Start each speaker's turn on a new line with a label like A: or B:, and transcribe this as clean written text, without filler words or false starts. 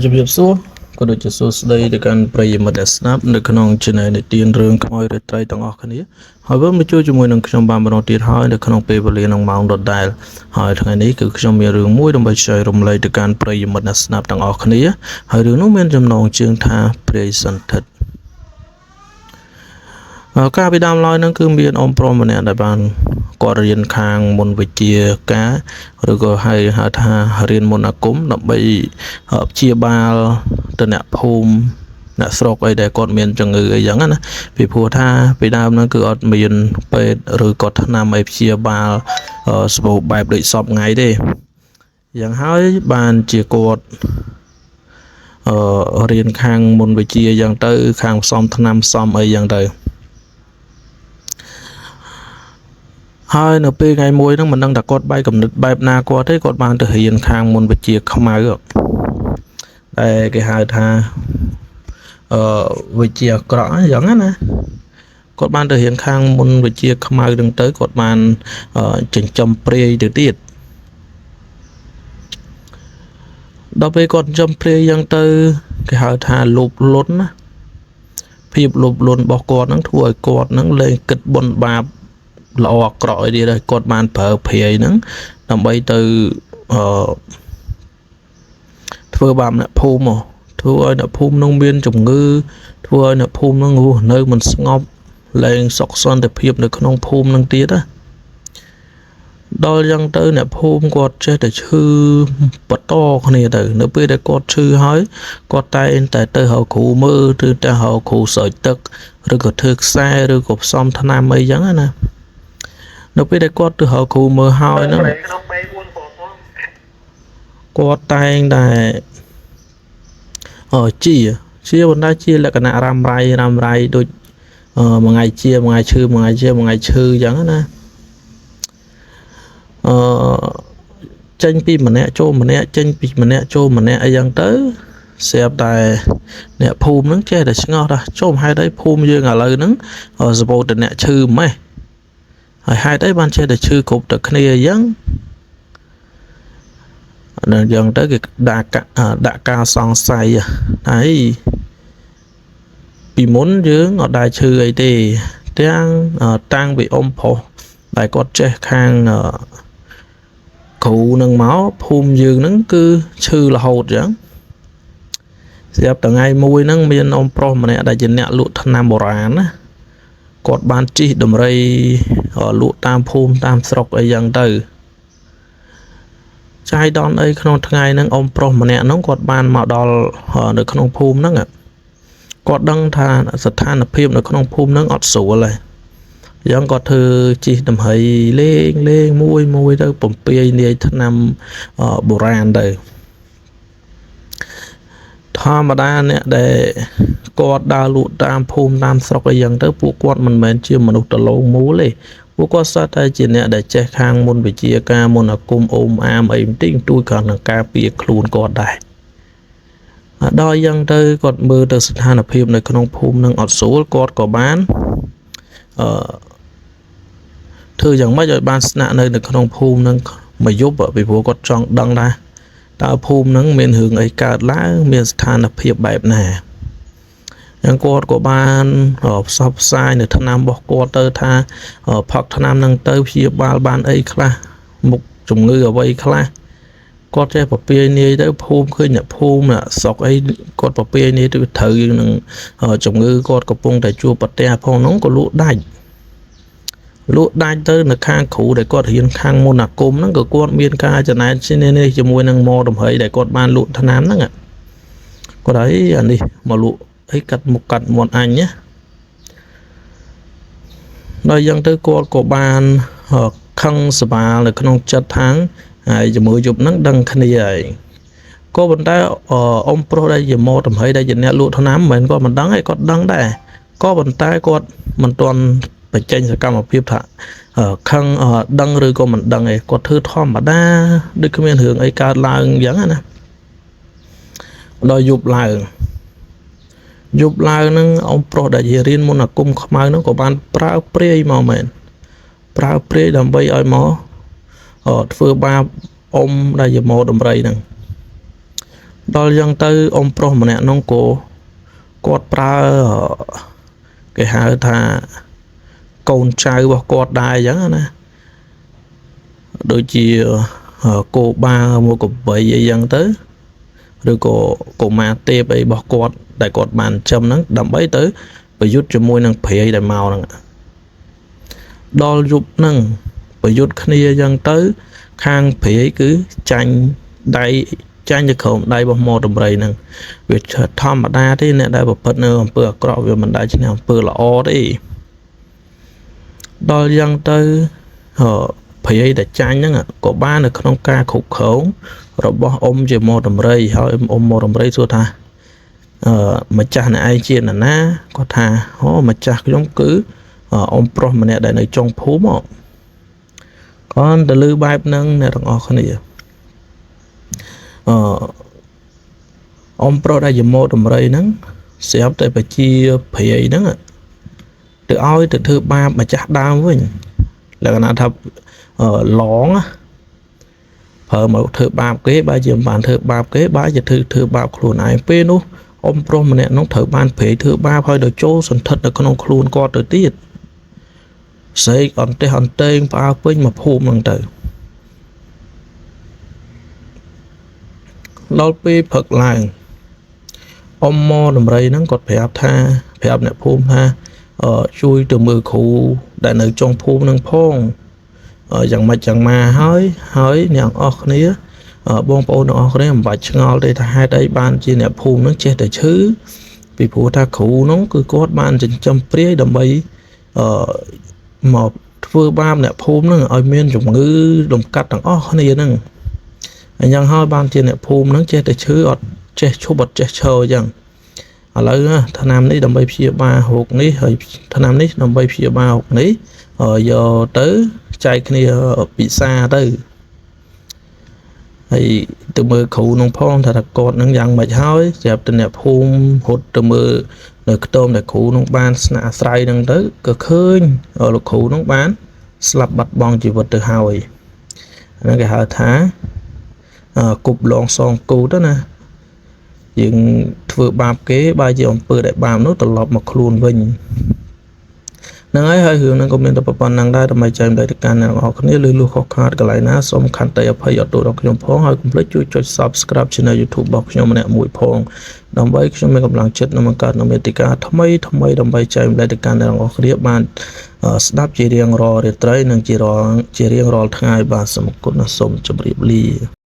A: ជំរាបសួរក៏ដូចជាសួស្តីទៅកាន់ប្រិយមិត្តដែលស្ដាប់នៅក្នុង Channel នៃទានរឿងខ្មោចរាត្រីទាំងអស់គ្នាហើយវិលមកជួបជាមួយនឹងខ្ញុំបានម្ដងទៀតហើយនៅក្នុងពេលវេលានឹងម៉ោងដដែលហើយថ្ងៃនេះគឺខ្ញុំមានរឿងមួយដើម្បីចែករំលែកទៅកាន់ប្រិយមិត្តអ្នកស្ដាប់ទាំងអស់គ្នាហើយរឿងនោះមានចំណងជើងថាព្រាយសន្ធិដ្ឋការពីដើមឡើយហ្នឹងគឺមានអ៊ំប្រុសម្នាក់ដែលបានគាត់រៀនខាងមុនវិជ្ជាការឬក៏ហៅថារៀនមុនអាគមដើម្បីព្យាបាលទៅអ្នកភូមិអ្នកស្រុកអីដែលគាត់មានជំងឺអីចឹងណាពីព្រោះថាពីដើមហ្នឹងគឺអត់មានពេទ្យឬក៏ថ្នាំអីព្យាបាលសម្បូរបែបដូចសពថ្ងៃទេយ៉ាងហើយបានជាគាត់រៀនខាងមុនវិជ្ជាចឹងទៅខាងផ្សំថ្នាំផ្សំអីចឹងទៅហើយនៅពេលថ្ងៃមួយហ្នឹងមិនដឹងថាគាត់បែកកំណត់បែបណាគាត់ទេគាត់បានទៅរៀនខាងមុនវិជ្ជាខ្មៅដែលគេហៅថាវិជ្ជាអាក្រក់អញ្ចឹងណាគាត់បានទៅរៀនខាងមុនវិជ្ជាខ្មៅហ្នឹងទៅគាត់បានចិញ្ចឹមព្រាយទៅទៀតដល់ពេលគាត់ចិញ្ចឹមព្រាយអញ្ចឹងទៅគេហៅថាលោភលន់ណាភាពលោភលន់របស់គាត់ហ្នឹងធ្វើឲ្យគាត់ហ្នឹងលែងគិតបុណ្យបាបល្អអាក្រក់អីទៀតគាត់បានប្រើព្រាយហ្នឹងដើម្បីទៅធ្វើបាបអ្នកភូមិមកធ្វើឲ្យអ្នកភូមិនឹងមានជំងឺធ្វើឲ្យអ្នកភូមិនឹងរស់នៅមិនស្ងប់លែងសុខសន្តិភាពនៅក្នុងភូមិនឹងទៀតណាដល់យ៉ាងទៅអ្នកភូមិគាត់ចេះតែឈឺបន្តគ្នាទៅនៅពេលដែលគាត់ឈឺហើយគាត់តែងតែទៅហៅគ្រូមើលឬទៅហៅគ្រូស្រោចទឹកឬក៏ធ្វើខ្សែឬក៏ផ្សំថ្នាំអីចឹងណានៅពេលដែលគាត់ទៅហៅគ្រូមើលហើយហ្នឹងគាត់តែងតែជាបណ្ដាជាលក្ខណៈរ៉ាំរ៉ៃដូចមួយថ្ងៃជាមួយថ្ងៃឈឺមួយថ្ងៃជាមួយថ្ងៃឈឺអញ្ចឹងណាចេញពីម្នាក់ចូលម្នាក់ចេញពីម្នាក់ចូលម្នាក់អីចឹងទៅស្រាប់តែអ្នកភូមិហ្នឹងចេះតែឆ្ងល់ថាចុះហេតុអីភូមិយើងឥឡូវហ្នឹងសពោតអ្នកឈឺម៉េះហើយហេតុអីបានចេះតែឈឺគ្រប់តែគ្នាអញ្ចឹងដល់យ៉ាងទៅគេដាក់ការសង្ស័យហើយពីមុនយើងអត់ដែលឈឺអីទេតាំងពីអ៊ំប្រុសដែលគាត់ចេះខាងគ្រូនឹងមកភូមិយើងហ្នឹងគឺឈឺរហូតអញ្ចឹងស្រាប់តែថ្ងៃមួយហ្នឹងមានអ៊ំប្រុសម្នាក់ដែលជាអ្នកលក់ថ្នាំបុរាណណាគាត់បានជិះដំរីលក់តាមភូមិតាមស្រុកអីយ៉ាងទៅចាយដនអីក្នុងថ្ងៃហ្នឹងអ៊ំប្រុសម្នាក់ហ្នឹងគាត់បានមកដល់នៅក្នុងភូមិហ្នឹងគាត់ដឹងថាស្ថានភាពនៅក្នុងភូមិហ្នឹងអត់ស្រួលទេយ៉ាងគាត់ធ្វើជិះដំរីលេងមួយទៅបំពេញនាយថ្នាំបុរាណទៅធម្មតាអ្នកដែលគាត់ដើរលក់តាមភូមិតាមស្រុកអីយ៉ាងទៅពួកគាត់មិនមែនជាមនុស្សដលងមូលទេពួកគាត់ស្អាតតែជាអ្នកដែលចេះខាងមុនវិជ្ជាការមុនអាគមអូមអាមអីបន្តិចទួយគាត់នឹងការពារខ្លួនគាត់ដែរដល់យ៉ាងទៅគាត់មើលទៅស្ថានភាពនៅក្នុងភូមិនឹងអត់ស្រួលគាត់ក៏បានធ្វើយ៉ាងម៉េចឲ្យបានស្នាក់នៅក្នុងភូមិនឹងមួយយប់ពីព្រោះគាត់ចង់ដឹងដែរតើភូមិនឹងមានរឿងអីកើតឡើងមានស្ថានភាពបែបណាយ៉ាងគាត់ក៏បានផ្សព្វផ្សាយនៅថ្នាំរបស់គាត់ទៅថាផឹកថ្នាំនឹងទៅព្យាបាលបានអីខ្លះមុខជំងឺអ្វីខ្លះគាត់ចេះប្រពាយនាយទៅភូមិឃើញអ្នកភូមិស្រុកអីគាត់ប្រពាយនាយទៅត្រូវនឹងជំងឺគាត់កំពុងតែជួបប្រទះផងនោះក៏លក់ដាច់ទៅនៅខាងគ្រូដែលគាត់រៀនខាងមុនអាគមហ្នឹងក៏គាត់មានការចំណែននេះជាមួយនឹងម៉ដំរីដែលគាត់បានលក់ថ្នាំហ្នឹងគាត់ឲ្យអានេះមកលក់អីកាត់មុខកាត់មាត់អញណាដល់យ៉ាងទៅគាត់ក៏បានខឹងសបាលនៅក្នុងចិត្តថាងហើយជាមួយយប់ហ្នឹងដឹងគ្នាហើយក៏ប៉ុន្តែអ៊ំប្រុសដែលជាម៉ដំរីដែលជាអ្នកលក់ថ្នាំមិនមែនគាត់មិនដឹងទេគាត់ដឹងដែរក៏ប៉ុន្តែគាត់មិនទាន់បញ្ចេញសកម្មភាពថាខឹងដឹងឬក៏មិនដឹងឯងគាត់ធ្វើធម្មតាដូចគ្មានរឿងអីកើតឡើងអញ្ចឹងណាដល់យប់ឡើងហ្នឹងអ៊ំប្រុសដែលជារៀនមុនអាគមខ្មៅហ្នឹងក៏បានប្រើព្រាយមកមែនប្រើព្រាយដើម្បីឲ្យមកធ្វើបាបអ៊ំដែលជាម៉ដំរីហ្នឹង ដល់យ៉ាងទៅអ៊ំប្រុសម្នាក់នោះក៏គាត់ប្រើគេហៅថាកូនចៅរបស់គាត់ដែរអញ្ចឹងណាដូចជាគោបាមួយកបីអីចឹងទៅឬក៏កុមារទេពអីរបស់គាត់ដែលគាត់បានចិញ្ចឹមហ្នឹងដើម្បីទៅប្រយុទ្ធជាមួយនឹងព្រាយដែលមកហ្នឹងដល់យប់ហ្នឹងប្រយុទ្ធគ្នាអញ្ចឹងទៅខាងព្រាយគឺចាញ់ដៃចាញ់ទៅក្រោមដៃរបស់មកដំរីហ្នឹងវាធម្មតាទេអ្នកដែលប្រព្រឹត្តនៅអំពើអាក្រក់វាមិនដែលឈ្នះអំពើល្អទេដល់យ៉ាងទៅព្រាយដែលចាញ់ហ្នឹងក៏បាននៅក្នុងការគ្រប់គ្រងរបស់អ៊ំជាមកដំរីហើយអ៊ំមកដំរីសួរថាម្ចាស់អ្នកឯងជានរណាគាត់ថាអូម្ចាស់ខ្ញុំគឺអ៊ំប្រុសម្នាក់ដែលនៅចុងភូមិគាត់ទៅលើបែបហ្នឹងអ្នកទាំងអស់គ្នាអ៊ំប្រុសដែលជាមកដំរីហ្នឹងស្រាប់តែបជាព្រាយហ្នឹងទៅឲ្យទៅធ្វើបាបម្ចាស់ដើមវិញលក្ខណៈថាឡងប្រើមកធ្វើបាបគេបើជាមិនបានធ្វើបាបគេបើជាធ្វើបាបខ្លួនឯងពេលនោះអ៊ំប្រុសម្នាក់នោះត្រូវបានព្រាយធ្វើបាបហើយដល់ចូលសន្ធិដ្ឋនៅក្នុងខ្លួនគាត់ទៅទៀតសេកអន្តេះអន្តេងផ្អើពេញមកភូមិហ្នឹងទៅដល់ពេលព្រឹកឡើងអ៊ំមកដំរីហ្នឹងគាត់ប្រាប់អ្នកភូមិថាជួយទៅមើលគ្រូដែលនៅចុងភូមិហ្នឹងផងយ៉ាងម៉េចយ៉ាងម៉ាហើយអ្នកអស់គ្នាបងប្អូនទាំងអស់គ្នាមិនបាច់ឆ្ងល់ទេថាហេតុអីបានជាអ្នកភូមិហ្នឹងចេះតែឈឺពីព្រោះថាគ្រូហ្នឹងគឺគាត់បានចិញ្ចឹមព្រាយដើម្បីមកធ្វើបាបអ្នកភូមិហ្នឹងឲ្យមានជំងឺលំកាត់ទាំងអស់គ្នាហ្នឹងអញ្ចឹងហើយបានជាអ្នកភូមិហ្នឹងចេះតែឈឺអត់ចេះឈប់អត់ចេះឈរអញ្ចឹងឥឡូវថ្នាំនេះដើម្បីព្យាបាលរោគនេះហើយថ្នាំនេះដើម្បីព្យាបាលរោគនេះយកទៅចែកគ្នាពិសាទៅហើយទៅមើលគ្រូនឹងផងថាគាត់នឹងយ៉ាងម៉េចហើយស្រាប់តែអ្នកភូមិរត់ទៅមើលនៅខ្ទមដែលគ្រូនឹងបានស្នាក់អាស្រ័យនឹងទៅក៏ឃើញលោកគ្រូនឹងបានស្លាប់បាត់បង់ជីវិតទៅហើយហ្នឹងគេហៅថាគប់លងសងគូទៅណាយើងធ្វើបាបគេបើជាអំពើដែលបាបនោះត្រឡប់មកខ្លួនវិញហ្នឹងហើយរឿងហ្នឹងក៏មានតែប៉ុណ្្នឹងដែរដើម្បីចែកទៅកាន់អ្នកនរគ្នាលឺលុះខុសខាតកន្លែងណាសូមខន្តីអភ័យអត់ទោសដល់ខ្ញុំផងហើយកុំភ្លេចជួយចុច Subscribe Channel YouTube របស់ខ្ញុំម្នាក់មួយផងដើម្បីខ្ញុំមានកម្លាំងចិត្តនឹងបង្កើតនូវមាតិកាថ្មីដើម្បីចែកទៅកាន់អ្នកនរគ្នាបានស្ដាប់ជារៀងរាល់រាត្រីនិងជារៀងរាល់ថ្ងៃបាទសូមអរគុណសូមជម្រាបលា